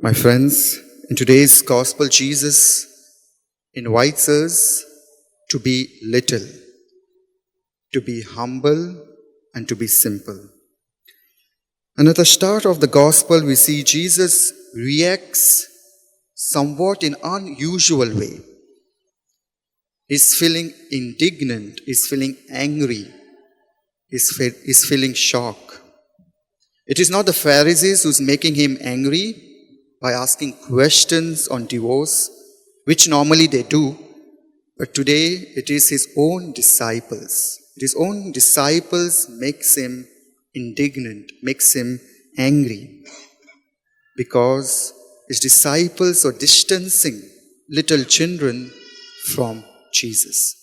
My friends, in today's gospel, Jesus invites us to be little, to be humble, and to be simple. And at the start of the gospel, we see Jesus reacts somewhat in unusual way. He's feeling indignant, he's feeling angry, he's feeling shock. It is not the Pharisees who's making him angry by asking questions on divorce, which normally they do, but today it is his own disciples. His own disciples makes him indignant, makes him angry, because his disciples are distancing little children from Jesus.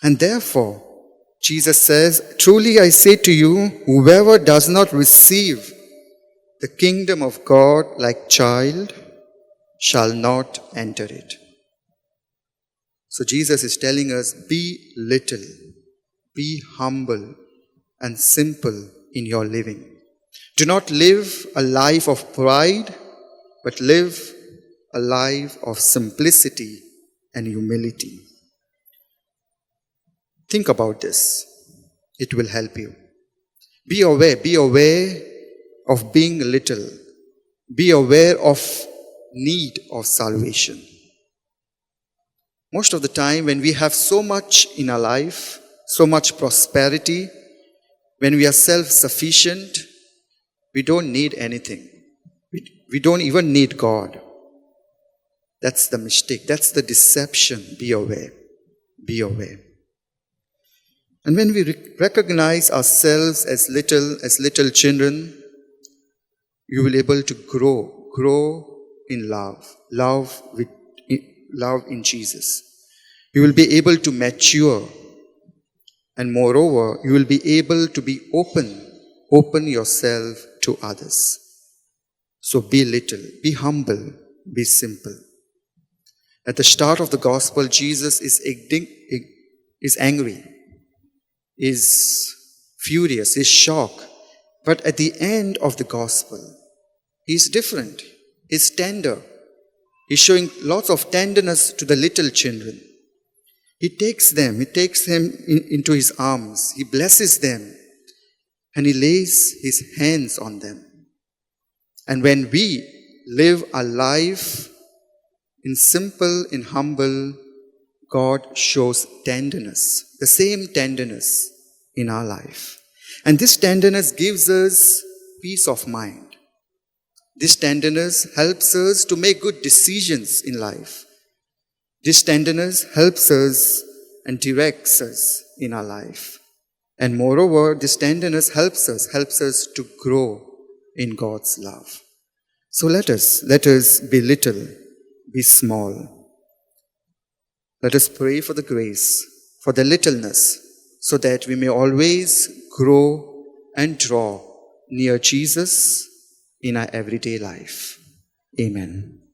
And therefore, Jesus says, "Truly I say to you, whoever does not receive the kingdom of God like child shall not enter it." So Jesus is telling us, be little, be humble and simple in your living. Do not live a life of pride, but live a life of simplicity and humility. Think about this. It will help you. Be aware of being little. Be aware of need of salvation. Most of the time when we have so much in our life, so much prosperity, when we are self-sufficient, we don't need anything. We don't even need God. That's the mistake. That's the deception. Be aware. Be aware. And when we recognize ourselves as little children, you will be able to grow in love in Jesus. You will be able to mature, and moreover, you will be able to be open yourself to others. So be little, be humble, be simple. At the start of the gospel, Jesus is angry, is furious, is shocked. But at the end of the gospel, he's different. He's tender. He's showing lots of tenderness to the little children. He takes them into his arms. He blesses them. And he lays his hands on them. And when we live a life in simple, in humble, God shows tenderness, the same tenderness in our life. And this tenderness gives us peace of mind. This tenderness helps us to make good decisions in life. This tenderness helps us and directs us in our life. And moreover, this tenderness helps us to grow in God's love. So let us be little, be small. Let us pray for the grace, for the littleness, so that we may always grow and draw near Jesus in our everyday life. Amen.